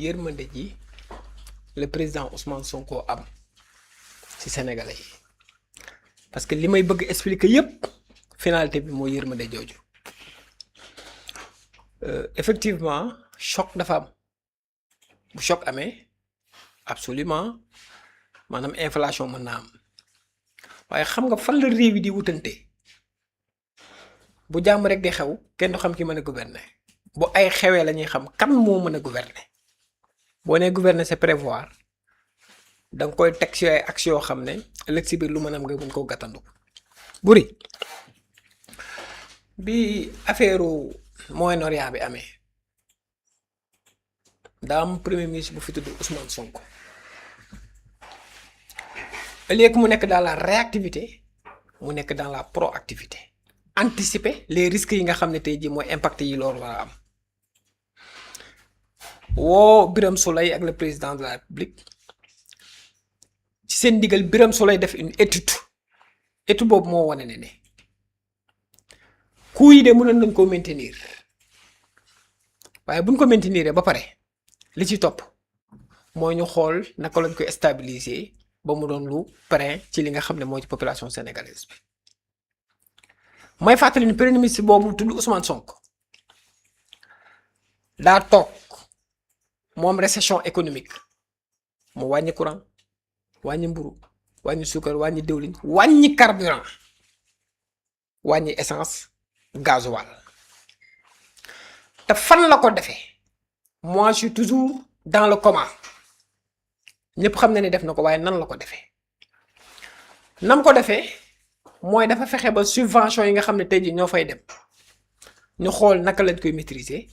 yërmande ji le président Ousmane Sonko am ci sénégalais yi parce que li may bëgg expliquer yépp finalité bi mooy yërmande jooju effectivement choc dafa am bu choc amee absolument maanaam inflation mën naa am waaye xam nga fan la réew yi di wutante bu jàmm rek di xew kenn du xam ki mën a gouverner bu ay xewee la ñuy xam kan moo mën a gouverner boo nee gouverner c'est prévoir da nga koy teg ci ay actions yoo xam ne ëllëg si biir lu mën am nga mën koo gàttandu. Buri bi affaire Moyen-Orient bi amee daa am premier ministre bu fi tudd Ousmane Sonko au lieu que mu nekk dans la réactivité mu nekk dans la proactivité anticiper les risques yi nga xam ne tey jii mooy impact yi loolu war a am woo Birame Souleye ak le président de la République ci seen ndigal Birame Souleye def une étude boobu moo wane ne coût yi de mënoon nañ koo maintenir waaye buñ ko maintenir ba pare li ci topp mooy ñu xool naka lañ koy stabiliser ba mu doon lu pare ci li nga xam ne moo ci population sénégalaise bi may fàttali ni premier ministre boobu tudd Ousmane Sonko daa toog moom récession économique mu wàññi courant wàññi mburu wàññi suukar wàññi diwlin wàññi carburant wàññi essence gasoil te fan la ko defee moi je suis toujours dans le comment ñëpp xam na ni def na ko waaye nan la ko defee nam ko defee mooy dafa fexe ba subvention yi nga xam ne tey jii ñoo fay dem ñu xool naka lañ koy maîtriser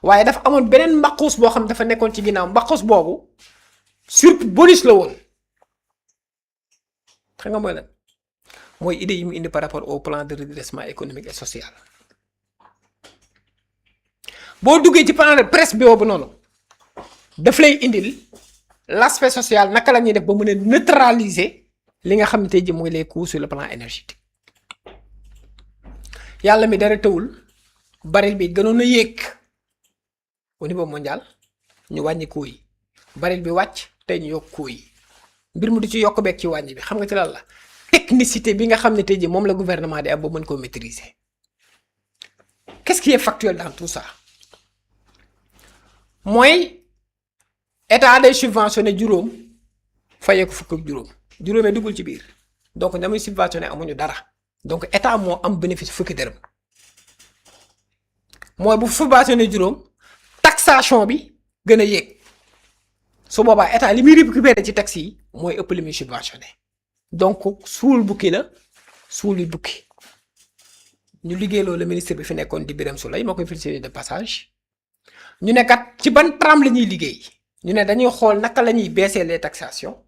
waaye dafa amoon beneen mbaqus boo xam dafa nekkoon ci ginnaaw mbaqus boobu surtout bonus la woon xam nga mooy lan mooy idée yi mu indi par rapport au plan de redressement économique et social boo duggee ci plan de presse bi boobu noonu daf lay indil l'aspect social naka la ñuy def ba mën a neutraliser li nga xam ne tey jii mooy les coûts sur le plan énergétique yàlla mi dara tawul baril bi gënoon a yéeg au niveau mondial ñu wàññi coûts yi baril bi wàcc tey ñu yokk coûts yi mbir mu du ci yokk beeg ci wàññi bi xam nga ci lan la technicité bi nga xam ne tey jii moom la gouvernement di am ba mën koo maîtriser qu'est-ce qui est factuel dans tout ça mooy état day subventionné juróom fayee ko fukk ak juróomee duggul ci biir donc ña muy subventionné amuñu dara donc état moo am bénéfice fukki dërëm mooy bu subventionné juróom taxation bi gën a yéeg su boobaa état li muy récupéré ci taxes yi mooy ëpp li muy subventionné donc suul bukki la suuli bukki ñu liggéey loolu ministre bi fi nekkoon di Birame Souleye moo koy félicité de passage ñu ne kat ci ban trame la ñuy liggéey ñu ne dañuy xool naka la ñuy baisser les taxations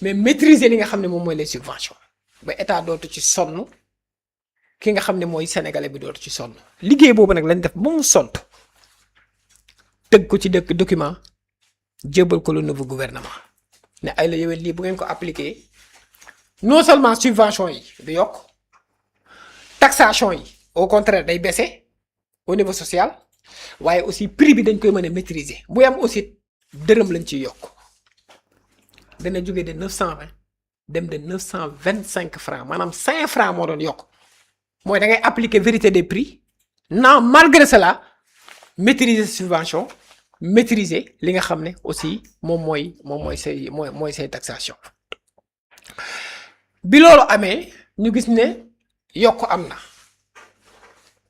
mais maîtriser li nga xam ne moom mooy les subventions ba état dootu ci sonn ki nga xam ne mooy sénégalais bi dootu ci sonn liggéey boobu nag lañ def ba mu sont tëgg ko ci dëkk document jébbal ko le nouveau gouvernement ne ay la yowén lii bu ngeen ko appliquer non seulement subvention yi du yokk taxation yi au contraire day baisser au niveau social waaye aussi prix bi dañ koy mën a maîtriser bu am aussi dërëm lañ ciy yokk dana jóge de 920 dem de 925 francs maanaam 5 francs moo doon yokk mooy da ngay appliquer vérité des prix non malgré cela maîtriser subvention maîtriser li nga xam ne aussi moom mooy say taxation bi loolu amee ñu gis ne yokk am na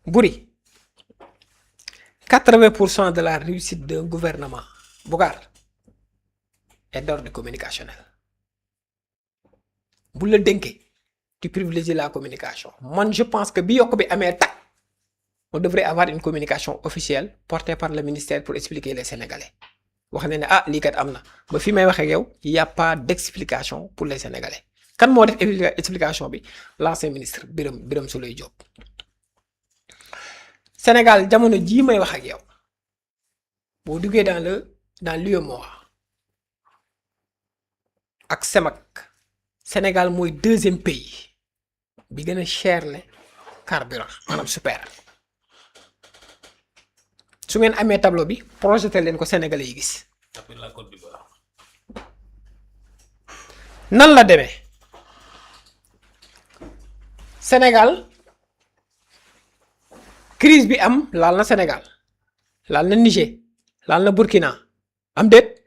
buri 80% de la réussite d'un gouvernement Bocar est d'ordre communicationnel bu la dénkee tu privilégies la communication man je pense que bi yokk bi amee tak on devrait avoir une communication officielle portée par le ministère pour expliquer les Sénégalais wax ne ah lii kat am na ba fi may waxee ak yow il y a pas d'explication pour les Sénégalais kan moo def explication bi l'ancien ministre Birame Souleye Diop Sénégal jamono jii may wax ak yow boo duggee dans l'UEMOA ak CEMAC Sénégal mooy deuxième pays bi gën a cher le carburant maanaam super su ngeen amee tableau bi projeté leen ko Sénégalais yi gis. la Côte d'Ivoire. nan la demee Sénégal crise bi am laal na Sénégal laal na Niger laal na Burkina am déet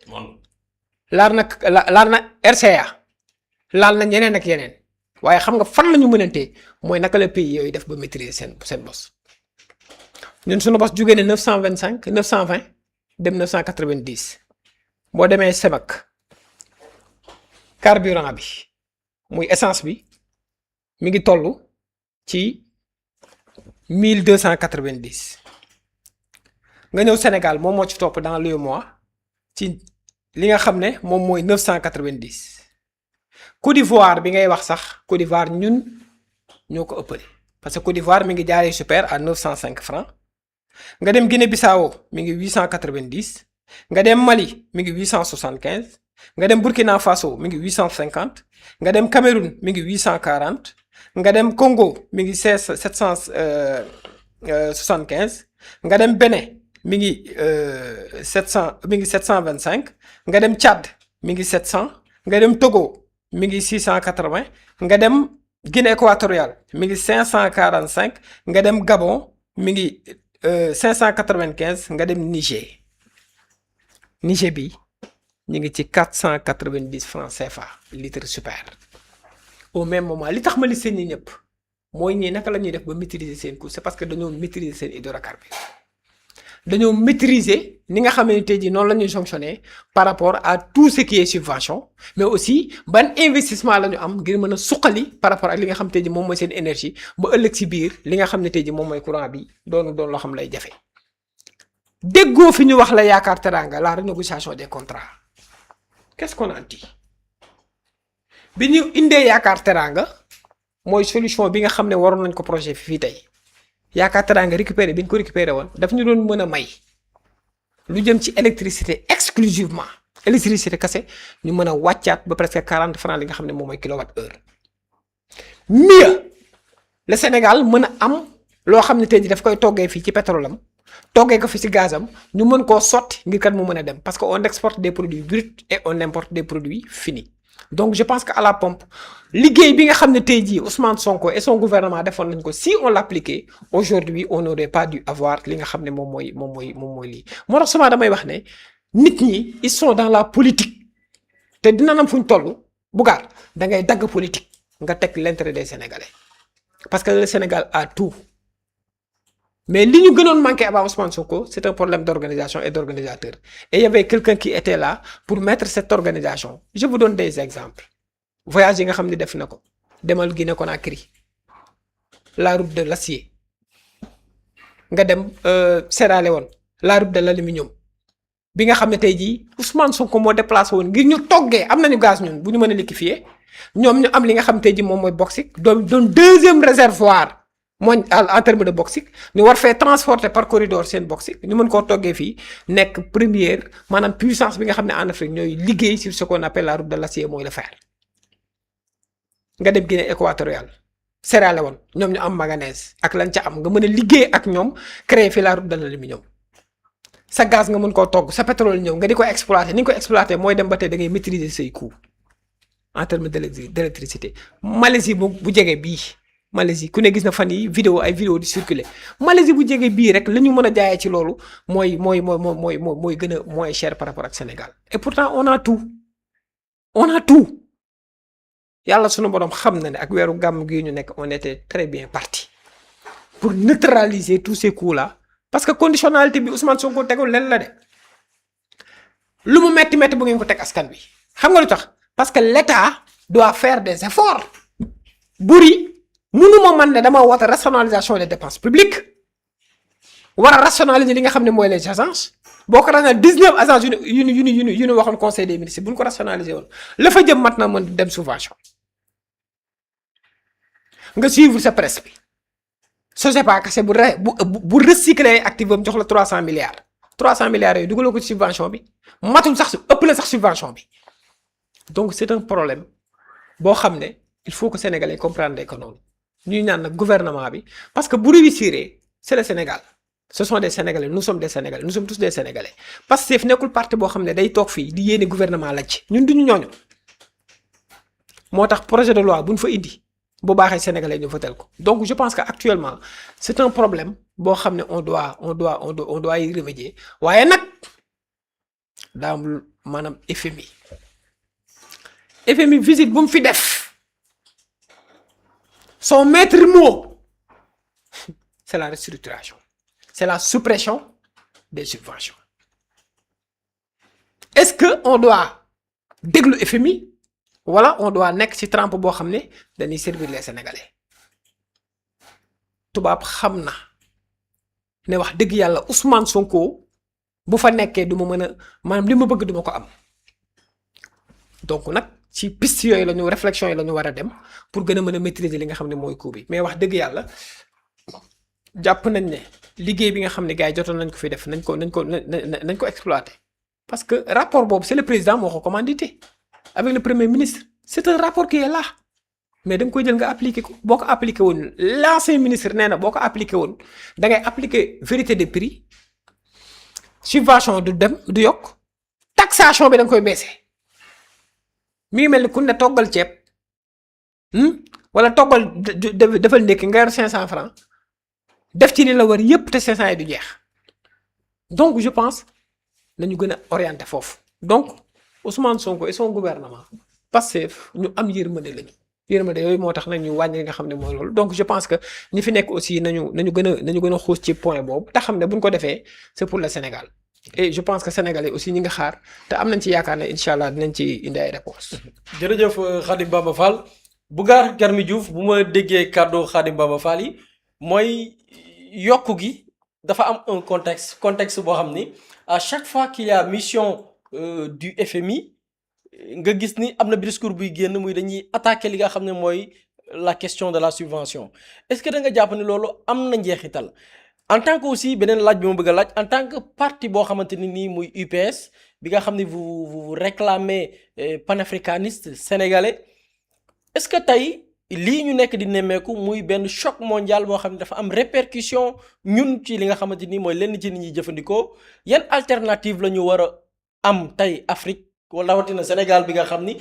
laal na RCA laal na ñeneen ak yeneen waaye xam nga fan la ñu mënantee mooy naka la pays yooyu def ba maîtriser seen bos ñun suñu bos jugee ne 925 920 dem 990 boo demee Semak carburant bi muy essence bi mi ngi toll ci 1290 nga ñëw Sénégal moom moo ci topp dans le mois ci li nga xam ne moom mooy 990 Côte d'Ivoire bi ngay wax sax Côte d'Ivoire ñun ñoo ko ëppale parce que Côte d'Ivoire mi ngi jaaree super à 905 francs nga dem Guinée-Bissau mi ngi 890 nga dem Mali mi ngi 875 nga dem Burkina Faso mi ngi 850 nga dem Cameroun mi ngi 840 nga dem Congo mi ngi 775 nga dem Bénin mi ngi 725 nga dem Tchad mi ngi 700 nga dem Togo mi ngi 680 nga dem Guinée équatoriale mi ngi 545 nga dem Gabon mi ngi 595 nga dem Niger bi ñu ngi ci 490 francs CFA litre super au même moment li tax ma li seen ñi ñëpp mooy ñii naka la ñuy def ba maîtriser seen coût c'est parce que dañoo maîtriser seen hydrocarbures dañoo maîtriser ni nga xamante ne tey jii noonu la ñuy fonctionner par rapport à tout ce qui est subvention mais aussi ban investissement la ñu am ngir mën a suqali par rapport ak li nga xam tey jii moom mooy seen énergie ba ëllëg si biir li nga xam ne tey jii moom mooy courant bi doon loo xam lay jafe déggoo fi ñu wax la yaakaar teraanga la renégociation des contrats qu'est-ce qu'on a dit bi ñu indee yaakaar teraanga mooy solution bi nga xam ne waroon nañ ko projet fii tey yaakaar teraanga récupéré bi ñu ko récupéré woon daf ñu doon mën a may lu jëm ci électricité exclusivement électricité kese ñu mën a wàccaat ba presque 40 francs li nga xam ne moom mooy kilowatt heure mieux le Sénégal mën a am loo xam ne tey jii daf koy toggee fii ci pétrole am toggee ko fi ci gazam ñu mën koo sotti ngir kat mu mën a dem parce que on exporte des produits bruts et on importe des produits finis donc je pense que à la pompe liggéey bi nga xam ne tey jii Ousmane Sonko et son gouvernement defoon nañ ko si on l'appliquait aujourd'hui on n'aurait pas dû avoir li nga xam ne moom mooy lii moo tax souvent damay wax ne nit ñi ils sont dans la politique te dina nam fu ñu toll bugaar da ngay dagg politique nga teg l'intérêt des Sénégalais parce que le Sénégal a tout mais li ñu gënoon manqué avant Ousmane Sonko c'est un problème d'organisation et d'organisateur et il y avait quelqu'un qui était là pour mettre cette organisation je vous donne des exemples voyage yi nga xam ne def na ko demal Guinée Conakry la route de l'acier nga dem Sierra Leone la route de l'aluminium bi nga xam ne tey jii Ousmane Sonko moo déplacé woon ngir ñu toggee am nañu gaz ñun bu ñu mën a liquéfier ñoom ñu am li nga xam tey jii moom mooy bauxite doon deuxième réservoir mooy en terme de bauxite ñu war fee transporter par corridor seen bauxite ñu mën koo toggee fii nekk première maanaam puissance bi nga xam ne en Afrique ñooy liggéey sur ce qu'on appelle la route de l'acier mooy le fer nga dem Guinée équatoriale Sierra Leone ñoom ñu am manganèse ak lañ ca am nga mën a liggéey ak ñoom créer fi la route de l'aluminium sa gaz nga mën koo togg sa pétrole ñëw nga di ko exploiter ni nga ko exploiter mooy dem ba tey da ngay maîtriser say coûts en terme d'électricité Malaisie bu jege bii Malaisie ku ne gis na fan yi ay vidéo di circuler Malaisie bu jege bii rek la ñu mën a jaayee ci loolu mooy gën a moins cher par rapport ak Sénégal et pourtant on a tout yàlla sunu borom xam na ne ak weeru gàmm gi ñu nekk on était très bien parti pour neutraliser tous ces coûts là parce que conditionnalité bi Ousmane Sonko tegul leen la de lu mu metti bu ngeen ko teg askan bi xam nga lu tax parce que l'État doit faire des efforts buri mënuma man ne dama woote rationalisation des dépenses publiques war a rationaliser li nga xam ne mooy les agences boo ko rationaliser 19 agences yu ñu waxoon conseil des ministres bu ñu ko rationaliser woon la fa jëm mat na mën dem subvention nga suivre sa presse bi Sogepa kese bu recycler active am jox la 300 milliards yooyu dugaloo ko ci subvention bi matul sax ëpp la sax subvention bi donc c'est un problème boo xam ne il faut que Sénégalais comprendre ko noonu ñuy ñaan nag gouvernement bi parce que bu réussir c'est le Sénégal ce sont des Sénégalais nous sommes des Sénégalais nous sommes tous des Sénégalais Pastef nekkul parti boo xam ne day toog fii di yéene gouvernement la ci ñun duñu ñooñu moo tax projet de loi bu ñu fa indi bu baaxee Sénégalais ñu votel ko donc je pense que actuellement c'est un problème boo xam ne on doit y remédier waaye nag daa am maanaam FMI visite bu mu fi def son maître mot c'est la restructuration c'est la suppression des subventions est-ce que on doit déglu FMI wala on doit nekk ci trempe boo xam ne dañuy servir les Sénégalais tubaab xam na ne wax dëgg yàlla Ousmane Sonko bu fa nekkee du ma mën a maanaam li ma bëgg du ma ko am donc nag ci piste yooyu la ñu réflexion yi la ñu war a dem pour gën a mën a maîtriser li nga xam ne mooy coût bi mais wax dëgg yàlla jàpp nañ ne liggéey bi nga xam ne gars yi jotoon nañ ko fi def nañ ko exploiter parce que rapport boobu c'est le président moo ko commandité avec le premier ministre c'est un rapport qui est là mais da nga koy jël nga appliquer ko boo ko appliquer woon l'ancien ministre nee na boo ko appliquer woon da ngay appliquer vérité des prix subvention du dem du yokk taxation bi da nga koy baisser mi ngi mel ni ku ne toggal ceeb wala toggal defal ndékki nga yor 500 francs def ci li la war yépp te 500 yi du jeex donc je pense nañu gën a orienter foofu donc Ousmane Sonko et son gouvernement Pastef ñu am yërmande lañu yërmande yooyu moo tax nag ñu wàññi li nga xam ne mooy loolu donc je pense que ñi fi nekk aussi nañu gën a xuus ci point boobu te xam ne buñ ko defee c'est pour le Sénégal et je pense que sénégalais aussi ñi nga xaar te am nañ ci yaakaar ne incha allah dinañ ci indi ay réponses. jërëjëf Khadim Bamba Fall Bougar Garmi Diouf bu ma déggee kàddu Khadim Bamba Fall yi mooy yokku gi dafa am un contexte boo xam ni à chaque fois qu'il y a mission du FMI nga gis ni am na discours buy génn muy dañuy attaquer li nga xam ne mooy la question de la subvention est-ce que da nga jàpp ni loolu am na njeexital. En tant que aussi beneen laaj bi ma bëgg a laaj en tant que parti boo xamante ni nii muy UPS bi nga xam ne vous réclamez panafricaniste sénégalais est-ce que tey lii ñu nekk di nemmeeku muy benn choc mondial boo xam ne dafa am répercussion ñun ci li nga xamante ni mooy lenn ci nit ñi jëfandikoo yan alternative la ñu war a am tey Afrique wala rawatina Sénégal bi nga xam ni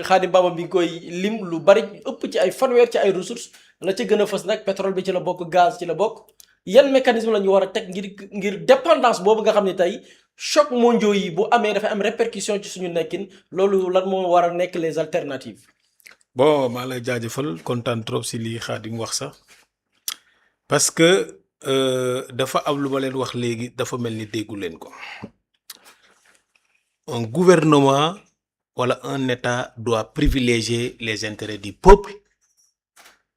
Khadim Bamba bi koy lim lu bari ëpp ci ay fanweer ci ay ressources la ca gën a fës nag pétrole bi ci la bokk gaz ci la bokk. yan mécanisme la ñu war a teg ngir dépendance boobu nga xam ne tey choc mondiaux yi bu amee dafay am répercussion ci suñu nekkin loolu lan moo war a nekk les alternatives. bon maa lay jaajëfal kontaan trop si lii Khadim wax sax parce que dafa am lu ma leen wax léegi dafa mel ni déggu leen ko un gouvernement wala un état doit privilégier les intérêts du peuple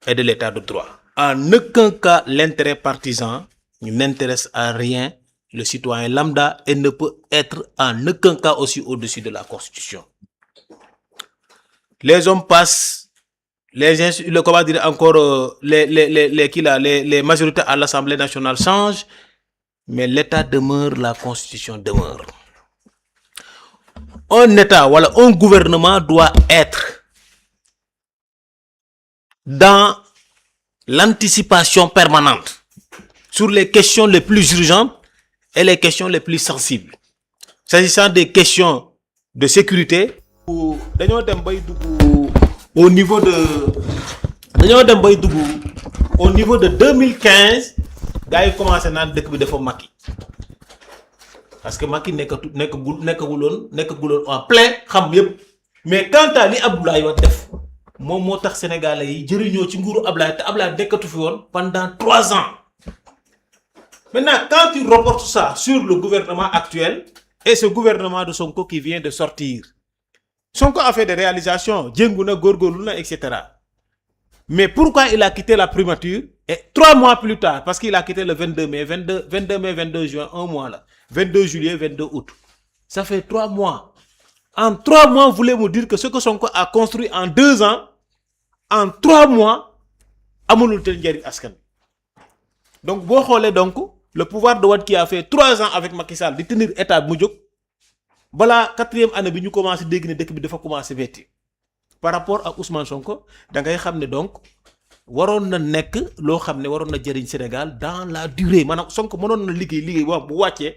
et de l'état de droit. En aucun cas, l'intérêt partisan ne n'intéresse à rien le citoyen lambda et ne peut être en aucun cas aussi au-dessus de la Constitution. Les hommes passent, comment dire encore, les majorités à l'Assemblée nationale changent, mais l'État demeure, la Constitution demeure. Un État, voilà, un gouvernement doit être dans l'anticipation permanente sur les questions les plus urgentes et les questions les plus sensibles. S'agissant des questions de sécurité, dañoo dem bay dugg au niveau de 2015 gars yi commencé naan dëkk bi dafa Macky parce que Macky nekkaguloon en plein xam yëpp mais quant à li Abdoulaye Wade def moom moo tax sénégalais yi jëriñoo ci nguuru Ablaye te Ablaye nekkatu fi woon pendant 3 ans. Maintenant quand tu reportes ça sur le gouvernement actuel et ce gouvernement de Sonko qui vient de sortir, Sonko a fait des réalisations, jéngu na góorgóorlu na etc. Mais pourquoi il a quitté la primature et 3 mois plus tard parce qu'il a quitté le 22 mai 22 juin, un mois là, 22 juillet 22 août, ça fait 3 mois. En 3 mois, voulez-vous dire que ce que Sonko a construit en 2 ans, en 3 mois, amulul tel njariñ askan. Donc boo xoolee donc le pouvoir de Wade qui a fait 3 ans avec Macky Sall di tenir état mu jóg balaa 4e année bi ñu commencé dégg ne dëkk bi dafa commencé metti par rapport ak Ousmane Sonko da ngay xam ne donc waroon na nekk loo xam ne waroon na jëriñ Sénégal dans la durée maanaam Sonko mënoon na liggéey wax bu wàccee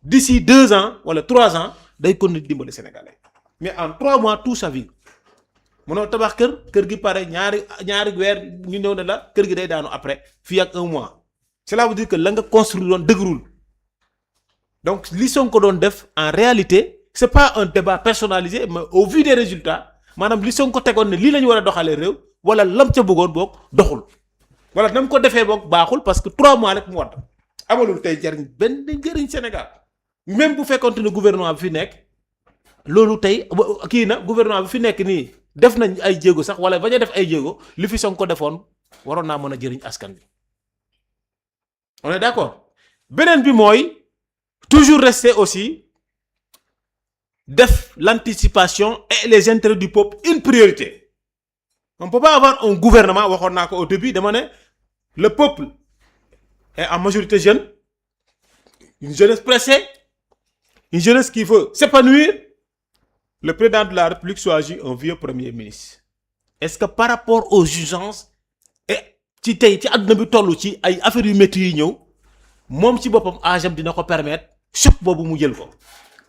d'ici 2 ans wala 3 ans day kon ni dimbali Sénégalais mais en 3 mois tout ça vit mënoo tabax kër gi pare ñaari weer ñu ñëw ne la kër gi day daanu après fii ak 1 mois cela veut dire que la nga construire doon dëgërul donc li Sonko doon def en réalité c'est pas un débat personnalisé mais au vu des résultats maanaam li Sonko tegoon ne lii la ñu war a doxalee réew wala lam ca bëggoon boog doxul wala nam ko defee boog baaxul parce que 3 mois rek mu wadd amalul tey njëriñ Sénégal même bu fekkoonte ne gouvernement bi fi nekk loolu tey kii na gouvernement bi fi nekk nii def nañ ay jéego sax wala bañ a def ay jéego li fi Sonko defoon waroon naa mën a jëriñ askan bi on est d'accord beneen bi mooy toujours rester aussi def l'anticipation et les intérêts du peuple une priorité on peut pas avoir un gouvernement waxoon naa ko au début dama ne le peuple est en majorité jeune une jeunesse pressée une jeunesse qui veut s'épanouir le président de la République choisit un vieux premier ministre est-ce que par rapport aux urgences et ci tey ci àdduna bi toll ci ay affaires yu métti yi ñëw moom ci boppam âge am dina ko permettre choc boobu mu jël ko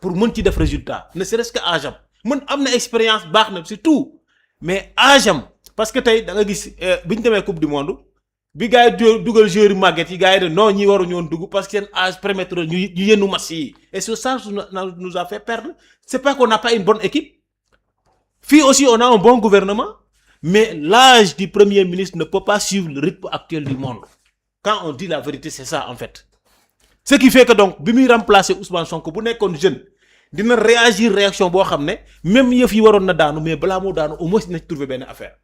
pour mën ci def résultat ne serait-ce que âge am mën am na expérience baax na c'est tout mais âge am parce que tey da nga gis bi ñu demee coupe du monde bi gars yi dugal joueurs yu màgget yi gars yi de non ñi waruñu woon dugg parce que seen âge permettre ñu yennu match yi et ce ça nous a fait perdre c'est pas qu'on n'a pas une bonne équipe fii aussi on a un bon gouvernement mais l'âge du premier ministre ne peut pas suivre le rythme actuel du monde quand on dit la vérité c'est ça en fait ce qui fait que donc bi muy remplacer Ousmane Sonko bu nekkoon jeune dina réaction boo xam ne même yëf yi waroon na daanu mais balaa moo daanu au moins na trouver benn affaire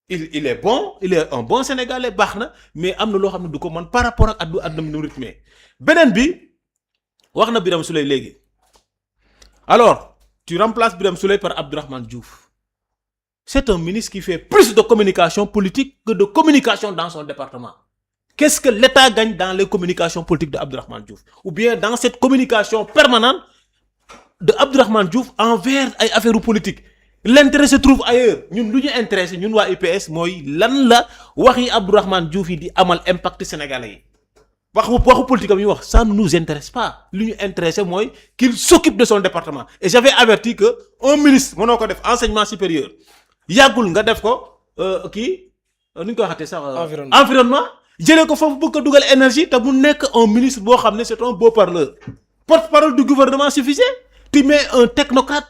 il est bon il est un bon Sénégalais baax na mais am na loo xam ne du ko mën par rapport ak àdduna bi nu rythme beneen bi wax na Birame Souleye léegi alors tu remplaces Birame Souleye par Abdourahmane Diouf c'est un ministre qui fait plus de communication politique que de communication dans son département. Qu'est-ce que l'État gagne dans les communications politiques de Abdourahmane Diouf ou bien dans cette communication permanente de Abdourahmane Diouf envers ay affaires politiques l'intérêt se trouve ailleurs ñun lu ñu intéressé ñun waa UPS mooy lan la waxi Abdourahmane Diouf yi di amal impact sénégalais yi waxu politique am yi wax ça ne nous intéresse pas lu ñu intéressé mooy qu'il s'occupe de son département et j'avais averti que un ministre mënoo ko def enseignement supérieur yàggul nga def ko kii nu ñu ko waxatee sax environnement jëlee ko foofu bëgg ko dugal énergie te mu nekk un ministre boo xam ne c'est un beau parleur porte-parole du gouvernement suffisait tu mets un technocrate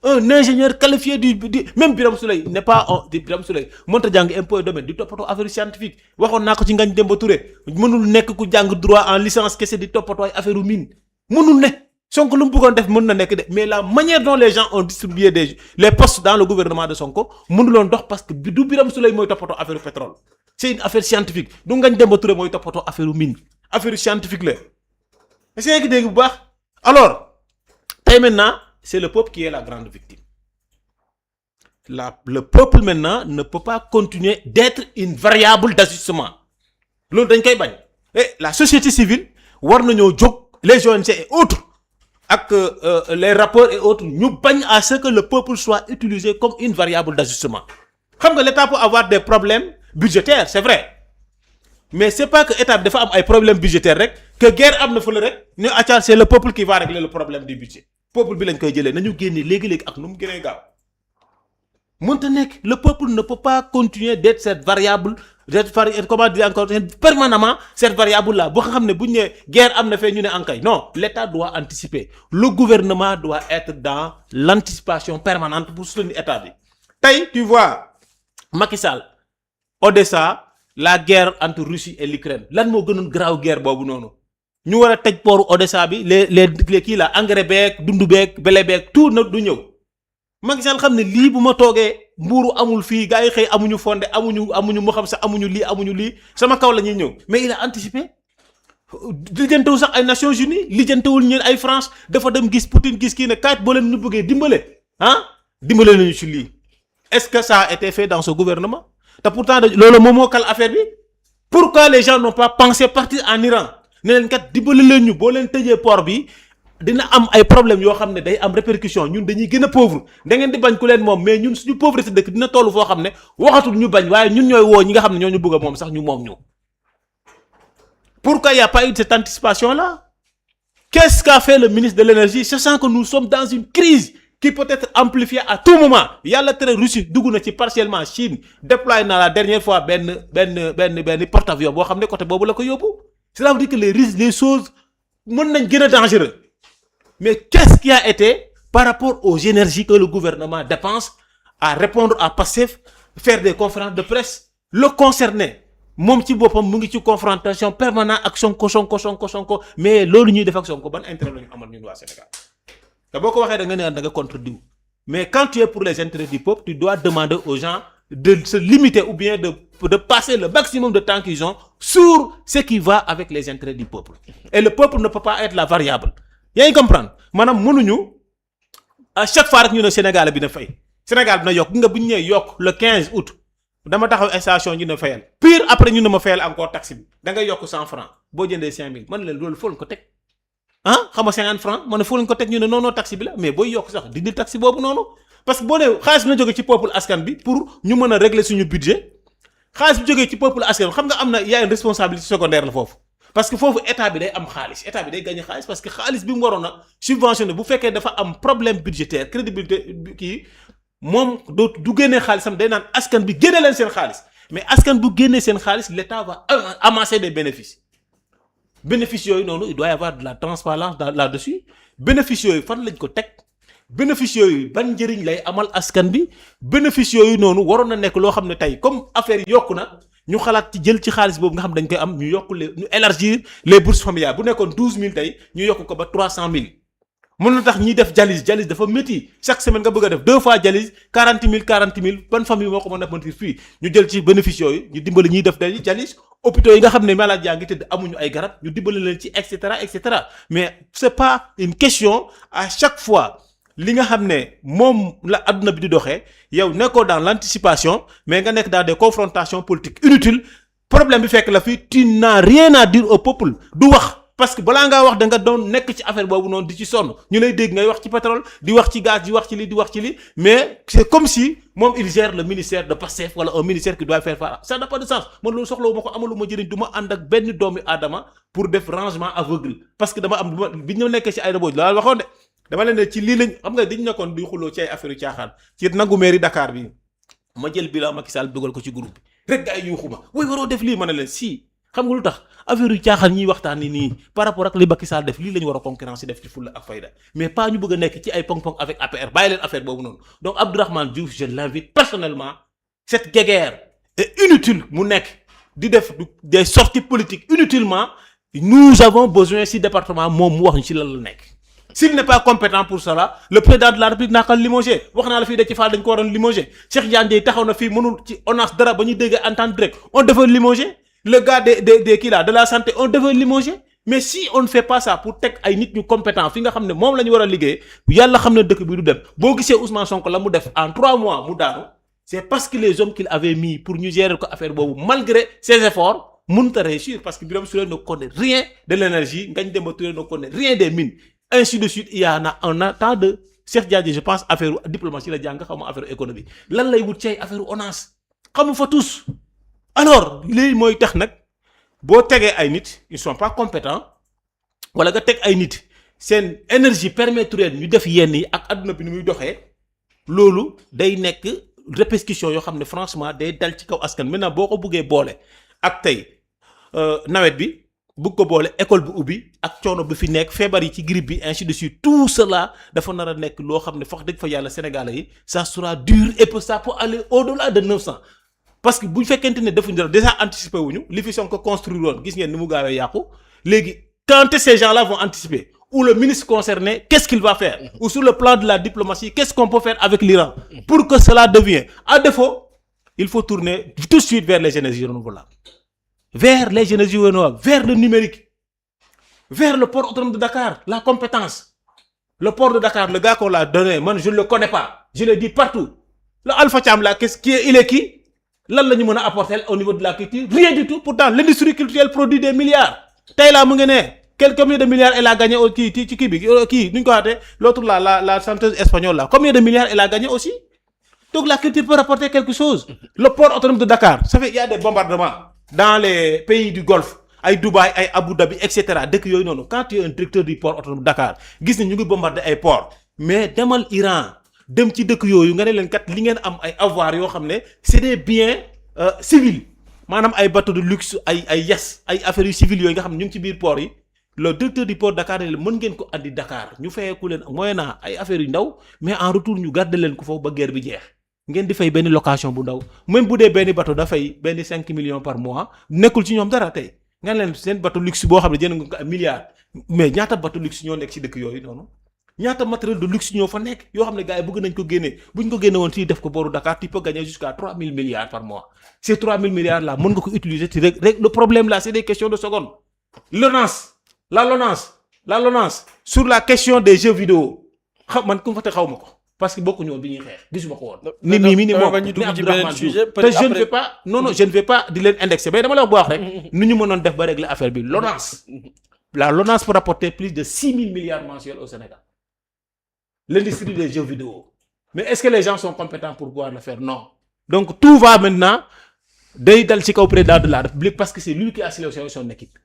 un ingénieur qualifié du même Birame Souleye n'est pas Birame Souleye mënta jàng impôt et domaine di toppatoo affaire scientifique waxoon naa ko ci Ngagne Demba Touré mënul nekk ku jàng droit en licence kese di toppatoo ay affaire mine mënul ne Sonko lu mu bëggoon def mën na nekk de mais la manière dont les gens ont distribué les postes dans le gouvernement de Sonko mënuloon dox parce que du Birame Souleye mooy toppatoo affaire pétrole c'est une affaire scientifique du Ngagne Demba Touré mooy toppatoo affaire mine affaire scientifique la est-ce que dégg bu baax alors tey maintenant c'est le peuple qui est la grande victime le peuple maintenant ne peut pas continuer d'être une variable d'ajustement loolu dañ koy bañ et la société civile war nañoo jóg les ONG et autres ak les rapports et autres ñu bañ à ce que le peuple soit utilisé comme une variable d'ajustement xam nga l'État peut avoir des problèmes budgétaires c'est vrai mais c'est pas que état bi dafa am ay problèmes budgétaires rek que guerre am na fële rek ne acca c'est le peuple qui va régler le problème du budget peuple bi lañ koy jëlee nañu génne léegi-léegi ak nu mu gënee gaaw mënta nekk le peuple ne peut pas continuer d'être cette variable comment dire encore permanemment cette variable là boo xam ne bu ñu nee guerre am na fee ñu ne ankay non l'État doit anticiper le gouvernement doit être dans l'anticipation permanente pour soutenir état bi tey tu vois Macky Sall Odessa la guerre entre Russie et l'Ukraine lan moo gënoon graaw guerre boobu noonu ñu war a tëj port Odessa bi les kii la engrais beeg dundu beeg blé beeg tout na du ñëw Macky Sall xam ne lii bu ma toogee mbuuru amul fii gars yi xëy amuñu fondé amuñu moo xam sax amuñu lii sama kaw la ñuy ñëw mais il a anticipé lijjantewul sax ay Nations Unies lijjantewul ñeen ay France dafa dem gis Poutine gis kii ne kaat boo leen ñu bëggee dimbale nañu ci lii est-ce que ça a été fait dans ce gouvernement te pourtant loolu moom moo kal affaire bi pourquoi les gens n'ont pas pensé partir en Iran ne leen kat dimbale leen ñu boo leen tëjee port bi dina am ay problèmes yoo xam ne day am répercussion ñun dañuy gën a pauvre da ngeen di bañ ku leen moom mais ñun suñu pauvreté dëkk dina toll foo xam ne waxatul ñu bañ waaye ñun ñooy woo ñi nga xam ne ñoo ñu bëgg a moom sax ñu moom ñu. Pourquoi il n'y a pas eu cette anticipation-là? Qu'est-ce qu'a fait le ministre de l'énergie, sachant que nous sommes dans une crise qui peut être amplifiée à tout moment? Yàlla tere Russie dugg na ci partiellement Chine déployé na la dernière fois benn porte-avions boo xam ne côté boobu la ko yóbbu. Cela veut dire que les risques, les choses mën nañ gën a dangereux. Mais qu'est-ce qui a été par rapport aux énergies que le gouvernement dépense à répondre à Pastef, faire des conférences de presse, le concerné moom ci boppam mu ngi ci confrontation permanente ak Sonko mais loolu ñuy def ak Sonko ban intérêt la ñu amal ñun waa Sénégal te boo ko waxee da nga ne da nga contre diw mais quand tu es pour les intérêts du peuple tu dois demander aux gens de se limiter ou bien de passer le maximum de temps qu'ils ont sur ce qui va avec les intérêts du peuple et le peuple ne peut pas être la variable yaa ngi comprendre maanaam mënuñu à chaque fois rek ñu ne Sénégal bi na fay Sénégal bi na yokk nga bu ñu ñëwee yokk le 15 août dama taxaw station ñu ne fayal pire après ñu ne ma fayal encore taxe bi da ngay yokk 100 francs boo jëndee 5000 man leen loolu foo leen ko teg ah xam nga 50 francs man ne foo leen ko teg ñu ne non taxe bi la mais booy yokk sax dindi taxe boobu noonu parce que boo nee xaalis na jóge ci peuple askan bi pour ñu mën a régler suñu budget xaalis bi jógee ci peuple askan bi xam nga am na y a une responsabilité secondaire la foofu parce que foofu état bi day am xaalis état bi day gagné xaalis parce que xaalis bi mu waroon a subventionné bu fekkee dafa am problème budgétaire crédibilité kii moom du génnee xaalisam day naan askan bi génne leen seen xaalis mais askan bu génnee seen xaalis l'état va amasser des bénéfices yooyu noonu il doit y avoir de la transparence là-dessus bénéfices yooyu fan lañ ko teg bénéfices yooyu ban njëriñ lay amal askan bi bénéfices yooyu noonu waroon na nekk loo xam ne tey comme affaire yi yokku na ñu xalaat ci jël ci xaalis boobu nga xam dañ koy am ñu yokk ñu élargir les bourses familiales bu nekkoon 12000 tey ñu yokk ko ba 300000. mën na tax ñiy def dialyse dafa métti chaque semaine nga bëgg a def 2 fois dialyse 40000 ban famille moo ko mën a mënti fii ñu jël ci bénéfice yooyu ñu dimbali ñiy def dialyse hôpitaux yi nga xam ne malade yaa ngi tëdd amuñu ay garab ñu dimbali leen ci et cetera mais c'est pas une question à chaque fois li nga xam ne moom la adduna bi di doxee yow nekkoo dans l'anticipation mais nga nekk dans des confrontations politiques inutiles problème bi fekk la fi tu n'as rien à dire au peuple du wax. parce que balaa ngaa wax da nga doon nekk ci affaire boobu noonu di ci sonn ñu lay dégg ngay wax ci pétrole di wax ci gaz di wax ci li mais c'est comme si moom il gère le ministère de Pastef wala un ministère qui doit faire face ça n'a pas de sens man loolu soxlawu ma ko amalu ma jëriñ du ma ànd ak benn doomi aadama pour def rangement aveugle parce que dama am bi ñu nekkee ci ay raboj la waxoon de dama leen ne ci lii lañ xam nga dañu nekkoon di xuloo ci ay affaire yu caaxaan ci nangu mairie Dakar bi ma jël bilan Macky Sall dugal ko ci groupe bi rek gaa yi yuuxu ma way waroo def lii ma ne leen si xam nga lu tax affaire yu caaxaan ñuy waxtaan nii par rapport ak li Macky Sall def lii la ñu war a concurrence def ci fulla ak fayda mais pas ñu bëgg a nekk ci ay pong-pong avec APR bàyyi leen affaire boobu noonu donc Abdourahmane Diouf je l'invite personnellement cette guéguerre est inutile mu nekk di def des sorties politiques inutilement nous avons besoin si département moom mu wax ñu ci lan la nekk s'il n'est pas compétent pour cela le président de la République naa ko limogé wax naa la fii de ci Fall dañ ko waroon limogé Cheikh Diagne taxaw na fii mënul ci ONAS dara ba ñuy dégg entente direct on devait limogé le gars de kii là de la santé on devait limoger mais si on ne fait pas ça pour teg ay nit ñu compétent fi nga xam ne moom la ñu war a liggéey yàlla xam ne dëkk bi du dem boo gisee Ousmane Sonko la mu def en 3 mois mu daanu c'est parce que les hommes qu'il avait mis pour ñu gérer ko affaire boobu malgré ses efforts mënut a réussir parce que Birame Souleye ne connaît rien de l'énergie Ngagne Demba Touré ne connaît rien des mines ainsi de suite il y en a un temps de Cheikh Diadji je pense affaire diplomatie la jàng xam nga affaire économie lan lay wut ci ay affaire ONAS xamu fa tous. alors léegi mooy tax nag boo tegee ay nit ils sont pas compétents wala nga teg ay nit seen énergie permettre leen ñu def yenn yi ak adduna bi ni muy doxee loolu day nekk répercussions yoo xam ne franchement day dal ci kaw askan maintenant boo ko buggee boole ak tey nawet bi bugg ko boole école bi ubbi ak coono bi fi nekk feebar yi ci grippe bi ainsi de suite tout cela dafa nar a nekk loo xam ne wax dëgg fa yàlla Sénégalais yi ça sera dur et que ça peut aller au-delà de 900. parce que bu fekkente ne defuñu dara déjà anticiper wuñu li fi Sonko construire woon gis ngeen ni mu gaawee yàqu léegi quand ces gens-là vont anticiper ou le ministre concerné qu'est-ce qu'il va faire ou sur le plan de la diplomatie qu'est-ce qu'on peut faire avec l'Iran pour que cela devienne à défaut il faut tourner tout de suite vers les énergies renouvelables vers le numérique vers le port autonome de Dakar la compétence le port de Dakar le gars qu'on l'a donné man je ne le connais pas je l'ai dit partout le Alpha Thiam là il est qui lan la ñu mën a apporter au niveau de la culture rien du tout pourtant l'industrie culturelle produit des milliards tey laa mu ngi ne combien de milliards elle a gagné au kii ci kii bi kii nu ñu ko waxatee l'autre là la chanteuse espagnole là combien de milliards elle a gagné aussi donc la culture peut rapporter quelque chose le port autonome de Dakar ça fait il y a des bombardements dans les pays du Golfe ay Dubaï ay Abu Dhabi et cetera dëkk yooyu noonu quand tu es un directeur du port autonome de Dakar gis ni ñu ngi bombarder ay port mais demal Iran dem ci dëkk yooyu nga ne leen kat li ngeen am ay avoir yoo xam ne c'est des biens civils maanaam ay bateaux de luxe ay yachts ay affaires yu civiles yooyu nga xam ne ñu ngi ci biir port yi le directeur du port Dakar ne leen mën ngeen ko andi Dakar ñu fayeeku leen moyennant ay affaires yu ndaw mais en retour ñu garder leen ko foofu ba guerre bi jeex ngeen di fay benn location bu ndaw même bu dee benn bateau da fay benn 5 millions par mois nekkul ci ñoom dara tey nga leen seen bateau luxe boo xam ne jënd nga ko ay milliards mais ñaata bateau luxe ñoo nekk ci dëkk yooyu noonu ñaata matériel de luxe ñoo fa nekk yoo xam ne gars yi bëgg nañ ko génne buñ ko génne woon fii def ko booru Dakar tu peux gagner jusqu'à 3000 milliards par mois ces 3000 milliards là mën nga ko utiliser ci rek le problème là c'est des questions de secondes la LONASE sur la question des jeux vidéo man ku fa te xaw ma ko parce que bokkuñu woon bi ñuy xeex gisuma ko woon. ni moom ni Abdourahmane Diouf te je ne vais pas je ne vais pas di leen indexer mais dama la wax rek nu ñu mënoon def ba régler affaire bi la LONASE peut rapporter plus de 6000 milliards mensuels au Sénégal l'industrie des jeux vidéo mais est-ce que les gens sont compétents pour pouvoir le faire non donc tout va maintenant day dal ci kaw président de la République parce que c'est lui qui a sélectionné son équipe.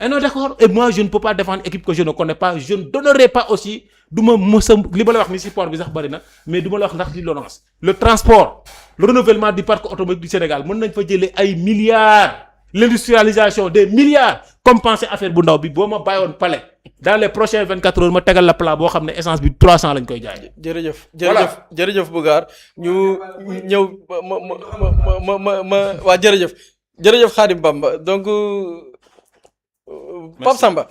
Et non d'accord et moi je ne peux pas défendre équipe que je ne connais pas je ne donnerai pas aussi du ma mës a li ma la wax ni support bi sax bari na mais du ma la wax ndax di LONASE le transport le renouvellement du parc automobile du Sénégal mën nañ fa jëlee ay milliards l'industrialisation des milliards compenser affaire bu ndaw bi boo ma bàyyoon palais dans les prochaines 24 heures ma tegal la plat boo xam ne essence bi 300 lañ koy jaay. jërëjëf Bougar ñu ñëw ma waa jërëjëf Khadim Bamba donc. Pape Samba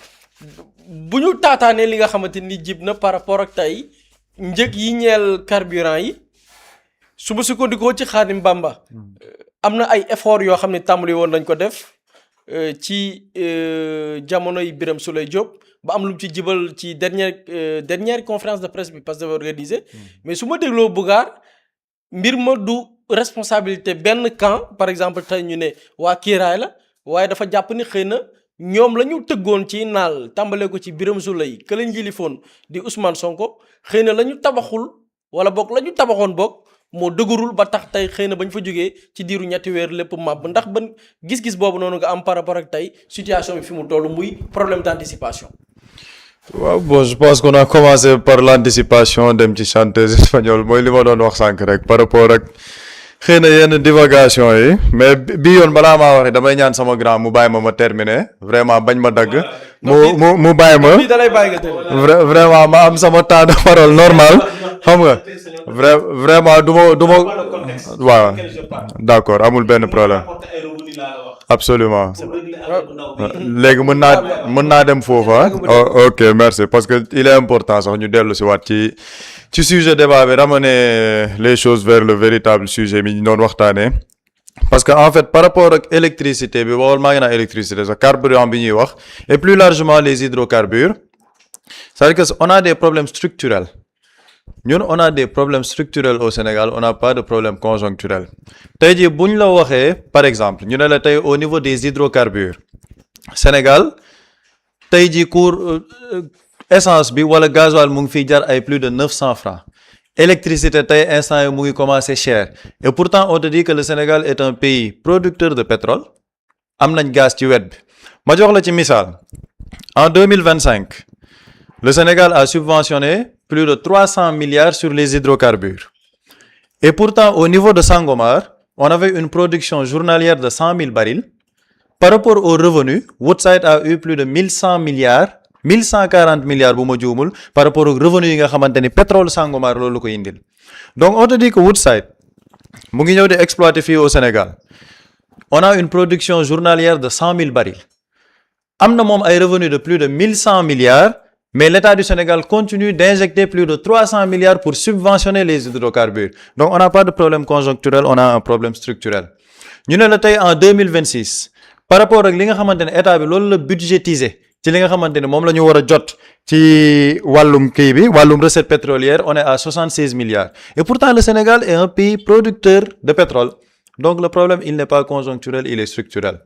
bu ñu taataanee li nga xamante ni jib na par rapport ak tey njëg yi ñeel carburant yi su ma sukkandikoo ci Khadim Bamba am na ay effort yoo xam ne tàmbali woon nañ ko def ci jamonoy Birame Souleye Diop ba am lu ci jibal ci dernière conférence de presse bi parce que dafa organisé mais su ma dégloo Bougar mbir ma du responsabilité benn camp par exemple tey ñu ne waa Kiiraay la waaye dafa jàpp ni xëy na ñoom la ñu tëggoon ci naal tàmbalee ko ci Birame Souleye ka leen jilifoon di Ousmane Sonko xëy na la ñu tabaxul wala boog la ñu tabaxoon boog moo dëgërul ba tax tey xëy na bañ fa jógee ci diiru ñetti weer lépp màbb ndax ban gis-gis boobu noonu nga am par rapport ak tey situation bi fi mu toll muy problème d'anticipation. waaw bon je pense qu'on a commencé par l'anticipation dem ci chanteuse espagnole mooy li ma doon wax sànq rek par rapport ak. xëy na yenn divagation yi mais bii yoon balaa maa waxee damay ñaan sama grand mu bàyyi ma terminer vraiment bañ ma dagg. mu bàyyi ma vraiment ma am sama temps de parole normal xam nga vraiment du ma waaw d'accord amul benn problème absolument léegi mën naa dem foofa ok merci parce que il est important sax ñu dellu si waat ci sujet débat bi ramener les choses vers le véritable sujet mi ñu doon waxtaanee parce que en fait par rapport ak électricité bi waxoon maa ngi naan électricité sax carburant bi ñuy wax et plus largement les hydrocarbures c'est-à-dire que on a des problèmes structurels ñun on a des problèmes structurels au Sénégal on n'a pas de problème conjoncturel tey jii bu ñu la waxee par exemple ñu ne la tey au niveau des hydrocarbures Sénégal tey jii cours essence bi wala gasoil mu ngi fiy jar ay plus de 900 francs électricité tey instant yi mu ngi commencer cher et pourtant on te dit que le Sénégal est un pays producteur de pétrole am nañ gaz ci wet bi ma jox la ci misaal en 2025 le Sénégal a subventionné plus de 300 milliards sur les hydrocarbures et pourtant au niveau de Sangomar on avait une production journalière de 100 000 barils par rapport aux revenus Woodside a eu plus de 1100 milliards 1140 milliards bu ma juumul par rapport aux revenus yi nga xamante ni pétrole Sangomar loolu ko indil donc on te dit que Woodside mu ngi ñëw di exploiter fii au Sénégal on a une production journalière de 100 000 barils am na moom ay revenus de plus de 1100 milliards mais l'État du Sénégal continue d'injecter plus de 300 milliards pour subventionner les hydrocarbures donc on n'a pas de problème conjoncturel on a un problème structurel ñu ne la tey en 2026 par rapport ak li nga xamante ne état bi loolu la budgétiser ci li nga xamante ne moom la ñu war a jot ci wàllum kii bi wàllum recette pétrolière on est à 76 milliards et pourtant le Sénégal est un pays producteur de pétrole donc le problème il n'est pas conjoncturel il est structurel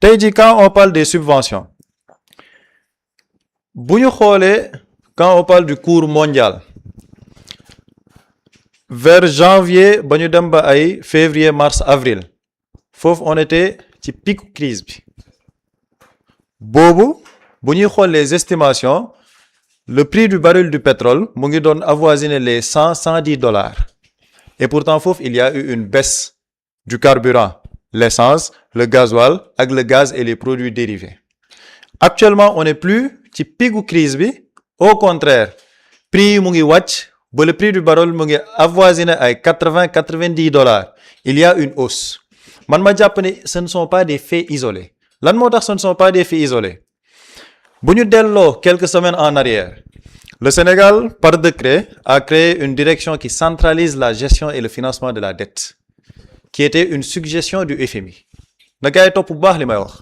tey jii quand on parle des subventions bu ñu xoolee quand on parle du cours mondial vers janvier ba ñu dem ba ay février mars avril foofu on était ci pic crise bi boobu bu ñuy xool les estimations le prix du baril du pétrole mu ngi doon avoisiner les $110 et pourtant foofu il y a eu une baisse du carburant l'essence le gasoil ak le gaz et les produits dérivés actuellement on n'est plus ci pigu crise bi au contraire prix yi mu ngi wàcc ba le prix du baril mu ngi avoisiner ay $90 il y a une hausse man ma jàpp ne ce ne sont pas des faits isolés lan moo tax ce ne sont pas des faits isolés bu ñu delloo quelques semaines en arrière le Sénégal par décret a créé une direction qui centralise la gestion et le financement de la dette qui était une suggestion du FMI na gars yi topp bu baax li may wax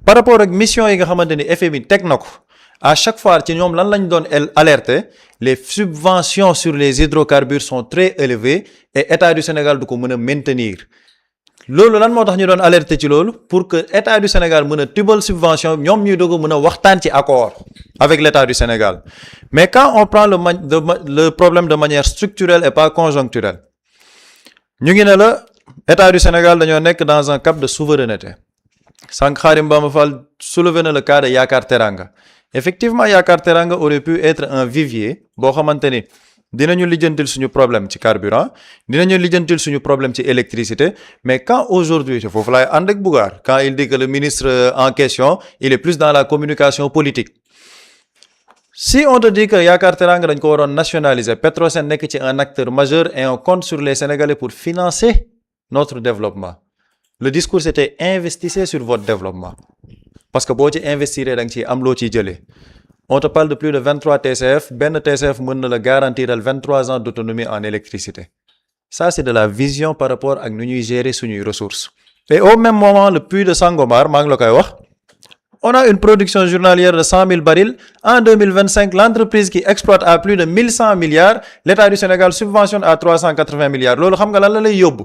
par rapport ak mission yi nga xamante ni FMI teg na ko à chaque fois ci ñoom lan lañ doon alerter les subventions sur les hydrocarbures sont très élevées et état du Sénégal du ko mën a maintenir loolu lan moo tax ñu doon alerter ci loolu pour que état du Sénégal mën a tibal subvention ñoom ñuy doog a mën a waxtaan ci accord avec l'état du Sénégal mais quand on prend le problème de manière structurelle et pas conjoncturelle ñu ngi ne la état du Sénégal dañoo nekk dans un cap de souveraineté sànq Khadim Bamba Fall soulevé na le cas de Yaakaar Teranga effectivement Yaakaar Teranga aurait pu être un vivier boo xamante ni dinañu lijjantil suñu problème ci carburant dinañu lijjantil suñu problème ci électricité mais quand aujourd'hui te foofu laay ànd ak Bougar quand il dit que le ministre en question il est plus dans la communication politique si on te dit que Yaakaar Teranga dañ ko waroon nationaliser Petrosen nekk ci un acteur majeur et on compte sur les Sénégalais pour financer notre développement le discours c'était investissez sur votre développement parce que boo ci investir da nga ciy am loo ciy jëlee on te parle de plus de 23 TCF benn TCF mën na la garantiral 23 ans d'autonomie en électricité ça c'est de la vision par rapport ak nu ñuy gérer suñuy ressources et au même moment le puits de Sangomar maa ngi la koy wax on a une production journalière de 100 000 barils en 2025 l'entreprise qui exploite à plus de 1100 milliards l'état du Sénégal subventionne à 380 milliards loolu xam nga lan la lay yóbbu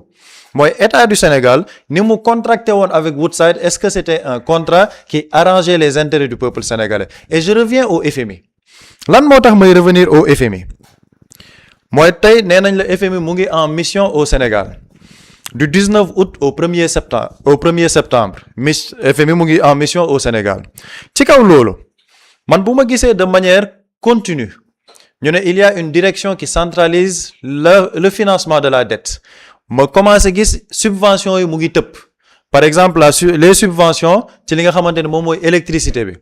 mooy état du Sénégal ni mu contracté woon avec Woodside est-ce que c'était un contrat qui arrangeait les intérêts du peuple sénégalais et je reviens au FMI lan moo tax may revenir au FMI mooy tey nee nañ la FMI mu ngi en mission au Sénégal du 19 août au 1er septembre FMI mu ngi en mission au Sénégal ci kaw loolu man bu ma gisee de manière continue ñu ne il y a une direction qui centralise le financement de la dette ma commencé gis subventions yi mu ngi tëpp par exemple les subventions ci li nga xamante ne moom mooy électricité bi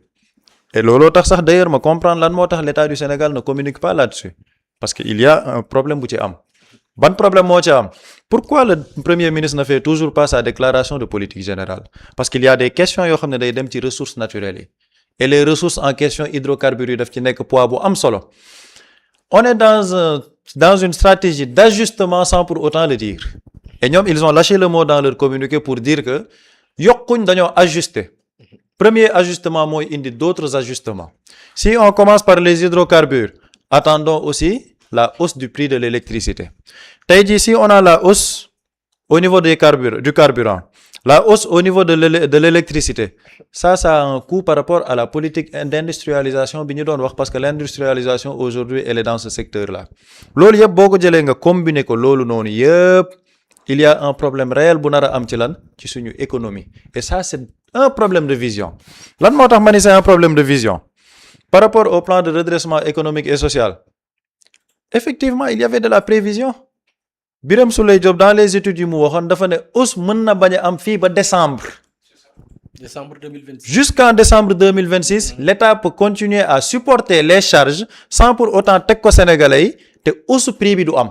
et looloo tax sax d'ailleurs ma comprendre lan moo tax l'état du Sénégal ne communique pas là-dessus parce que il y a un problème bu ci am ban problème moo ci am pourquoi le premier ministre ne fait toujours pas sa déclaration de politique générale parce qu'il y a des questions yoo xam ne day dem ci ressources naturelles yi et les ressources en question hydrocarbures yi daf ci nekk poids bu am solo on est dans une stratégie d'ajustement sans pour autant le dire et ñoom ils ont lâché le mot dans leur communiqué pour dire que yokkuñ dañoo ajuster premier ajustement mooy indi d'autres ajustements si on commence par les hydrocarbures attendons aussi la hausse du prix de l'électricité tey jii si on a la hausse au niveau du carburant la hausse au niveau de l'électricité ça a un coût par rapport à la politique d'industrialisation bi ñu doon wax parce que l'industrialisation aujourd'hui elle est dans ce secteur là loolu yëpp boo ko jëlee nga combiner ko loolu noonu yëpp il y a un problème réel bu nar a am ci lan ci suñu économie et ça c'est un problème de vision lan moo tax ma ni c'est un problème de vision par rapport au plan de redressement économique et social effectivement il y avait de la prévision Birame Souleye Diop dans les études yu mu waxoon dafa ne hausse mën na bañ a am fii ba décembre 2026 jusqu'en décembre 2026 l'État peut continuer à supporter les charges sans pour autant teg ko Sénégalais yi te hausse prix bi du am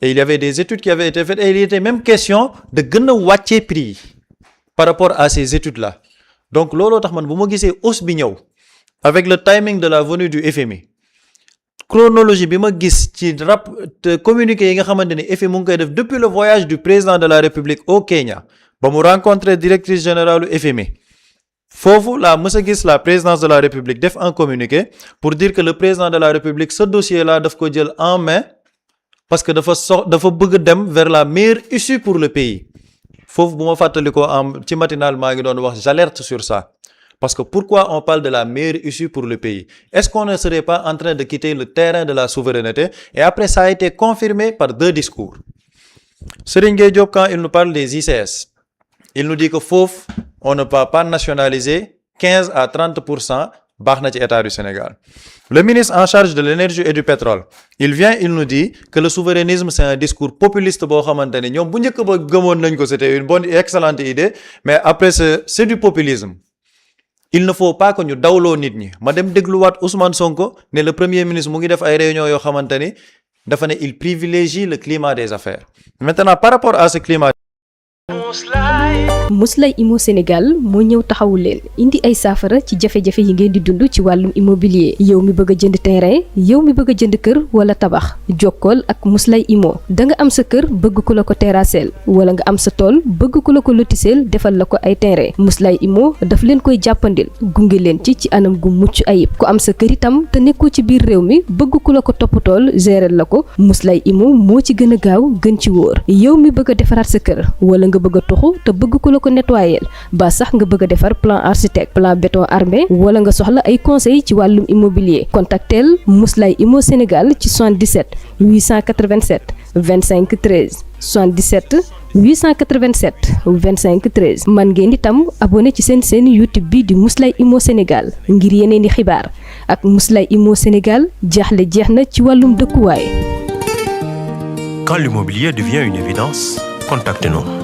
et il y avait des études qui avaient été faites et il était même question de gën a wàccee prix yi par rapport à ces études là donc looloo tax man bu ma gisee hausse bi ñëw avec le timing de la venue du FMI chronologie bi ma gis ci communiqué yi nga xamante ne FMI mu ngi koy def depuis le voyage du président de la République au Kenya ba mu rencontrer directrice générale du FMI foofu la mës a gis la présidence de la République def un communiqué pour dire que le président de la République ce dossier là daf ko jël en main parce que dafa bëgg dem vers la meilleure issue pour le pays foofu bu ma fàttali ko ci matinal maa ngi doon wax j'alerte sur ça Parce que pourquoi on parle de la meilleure issue pour le pays? Est-ce qu'on ne serait pas en train de quitter le terrain de la souveraineté? Et après, ça a été confirmé par 2 discours. Serigne Gueye Diop, quand il nous parle des ICS, il nous dit que foofu on ne peut pas nationaliser 15 à 30% baax na ci état du Sénégal. Le ministre en charge de l'énergie et du pétrole, il vient, il nous dit que le souverainisme c'est un discours populiste boo xamante ne ñoom bu njëkk ba gëmoon nañ ko, c'était une bonne excellente idée, mais après c'est du populisme. Il ne faut pas que ñu dawloo nit ñi. Ma dem dégluwaat Ousmane Sonko ne le premier ministre mu ngi def ay réunions yoo xamante ni dafa ne il privilégie le climat des affaires. Maintenant par rapport à ce climat. Muslay Immo Sénégal moo ñëw taxawu leen indi ay saafara ci jafe-jafe yi ngeen di dund ci wàllum immobilier. Yow mi bëgg a jënd terrain, yow mi bëgg a jënd kër wala tabax, jokkool ak Muslay Immo. Da nga am sa kër bëgg ku la ko terrasseel wala nga am sa tool bëgg ku la ko lotiseel defal la ko ay terrain. Muslay Immo daf leen koy jàppandil gunge leen ci anam gu mucc ayib. Ku am sa kër itam te nekkoo ci biir réew mi bëgg ku la ko toppatool gérer la ko, Muslay Immo moo ci gën a gaaw gën ci wóor. Yow mi bëgg a defaraat sa kër wala nga bëgg a toxu te bëgg ku la ko nettoyer ba sax nga bëgg a defar plan architecte, plan béton armé wala nga soxla ay conseil ci wàllum immobilier, contactel Muslay Immo Sénégal ci 77 887 25 13 77 887 25 13. Man ngeen itam abonné ci seen YouTube bi di Muslay Immo Sénégal ngir yeneen i xibaar. Ak Muslay Immo Sénégal jaaxle jeex na ci wàllum dëkkuwaay. Quand l'immobilier devient une évidence, contactez-nous.